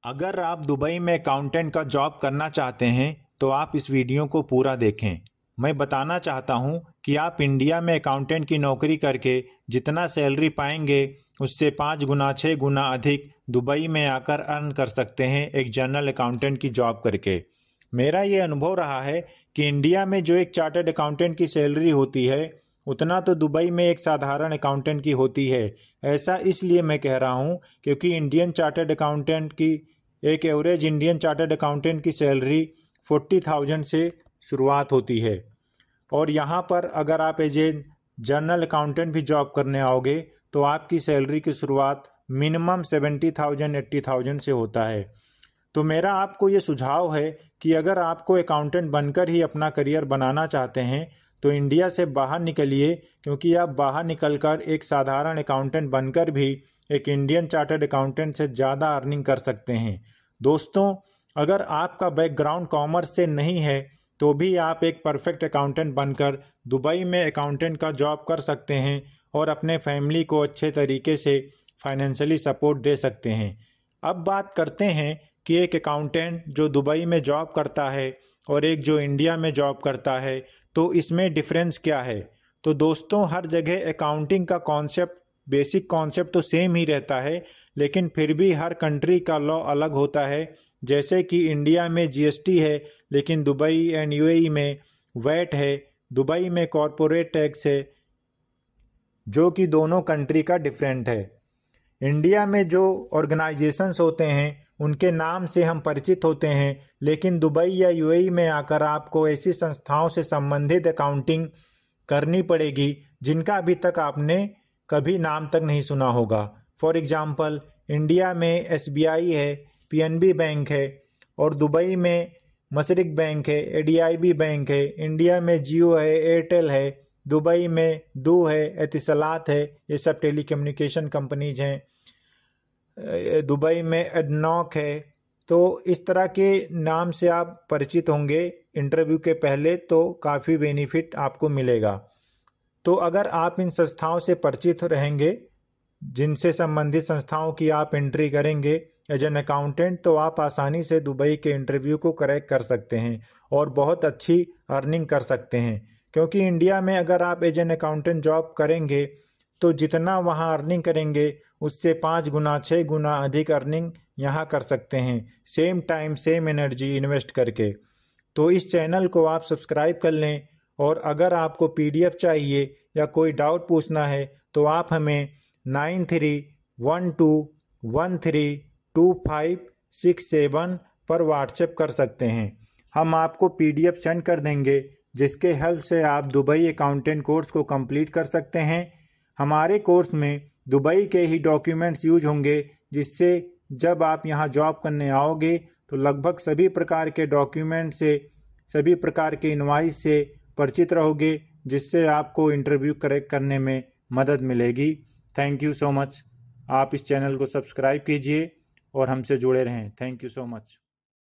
अगर आप दुबई में अकाउंटेंट का जॉब करना चाहते हैं तो आप इस वीडियो को पूरा देखें। मैं बताना चाहता हूं कि आप इंडिया में अकाउंटेंट की नौकरी करके जितना सैलरी पाएंगे उससे 5 गुना 6 गुना अधिक दुबई में आकर अर्न कर सकते हैं एक जनरल अकाउंटेंट की जॉब करके। मेरा ये अनुभव रहा है कि इंडिया में जो एक चार्टर्ड अकाउंटेंट की सैलरी होती है उतना तो दुबई में एक साधारण अकाउंटेंट की होती है। ऐसा इसलिए मैं कह रहा हूँ क्योंकि एक एवरेज इंडियन चार्टर्ड अकाउंटेंट की सैलरी 40,000 से शुरुआत होती है और यहाँ पर अगर आप एज ए जनरल अकाउंटेंट भी जॉब करने आओगे तो आपकी सैलरी की शुरुआत मिनिमम 70,000 80,000 से होता है। तो मेरा आपको ये सुझाव है कि अगर आपको अकाउंटेंट बनकर ही अपना करियर बनाना चाहते हैं तो इंडिया से बाहर निकलिए, क्योंकि आप बाहर निकलकर एक साधारण अकाउंटेंट बनकर भी एक इंडियन चार्टर्ड अकाउंटेंट से ज़्यादा अर्निंग कर सकते हैं। दोस्तों, अगर आपका बैकग्राउंड कॉमर्स से नहीं है तो भी आप एक परफेक्ट अकाउंटेंट बनकर दुबई में अकाउंटेंट का जॉब कर सकते हैं और अपने फैमिली को अच्छे तरीके से फाइनेंशियली सपोर्ट दे सकते हैं। अब बात करते हैं कि एक अकाउंटेंट जो दुबई में जॉब करता है और एक जो इंडिया में जॉब करता है तो इसमें डिफरेंस क्या है। तो दोस्तों, हर जगह अकाउंटिंग का बेसिक कॉन्सेप्ट तो सेम ही रहता है, लेकिन फिर भी हर कंट्री का लॉ अलग होता है। जैसे कि इंडिया में जीएसटी है लेकिन दुबई एंड यूएई में वैट है, दुबई में कॉरपोरेट टैक्स है, जो कि दोनों कंट्री का डिफरेंट है। इंडिया में जो ऑर्गेनाइजेशंस होते हैं उनके नाम से हम परिचित होते हैं, लेकिन दुबई या यूएई में आकर आपको ऐसी संस्थाओं से संबंधित अकाउंटिंग करनी पड़ेगी जिनका अभी तक आपने कभी नाम तक नहीं सुना होगा। फॉर एग्जाम्पल, इंडिया में एसबीआई है, पीएनबी बैंक है और दुबई में मशरिक बैंक है, एडीआईबी बैंक है, इंडिया में जियो है, एयरटेल है, दुबई में दू है, एतिसलात है, ये सब टेलीकम्युनिकेशन कंपनीज हैं, दुबई में एडनॉक है। तो इस तरह के नाम से आप परिचित होंगे इंटरव्यू के पहले, तो काफ़ी बेनिफिट आपको मिलेगा। तो अगर आप इन संस्थाओं से परिचित रहेंगे, जिनसे संबंधित संस्थाओं की आप एंट्री करेंगे एज एन अकाउंटेंट, तो आप आसानी से दुबई के इंटरव्यू को क्रैक कर सकते हैं और बहुत अच्छी अर्निंग कर सकते हैं। क्योंकि इंडिया में अगर आप एज एन अकाउंटेंट जॉब करेंगे तो जितना वहाँ अर्निंग करेंगे उससे 5 गुना 6 गुना अधिक अर्निंग यहाँ कर सकते हैं, same time same energy invest करके। तो इस चैनल को आप सब्सक्राइब कर लें और अगर आपको पीडीएफ चाहिए या कोई डाउट पूछना है तो आप हमें 9312132567 पर व्हाट्सएप कर सकते हैं। हम आपको पीडीएफ सेंड कर देंगे जिसके हेल्प से आप दुबई अकाउंटेंट कोर्स को कंप्लीट कर सकते हैं। हमारे कोर्स में दुबई के ही डॉक्यूमेंट्स यूज होंगे, जिससे जब आप यहाँ जॉब करने आओगे तो लगभग सभी प्रकार के डॉक्यूमेंट से, सभी प्रकार के इनवॉइस से परिचित रहोगे, जिससे आपको इंटरव्यू क्रैक करने में मदद मिलेगी। Thank you so much. आप इस चैनल को सब्सक्राइब कीजिए और हमसे जुड़े रहें। Thank you so much.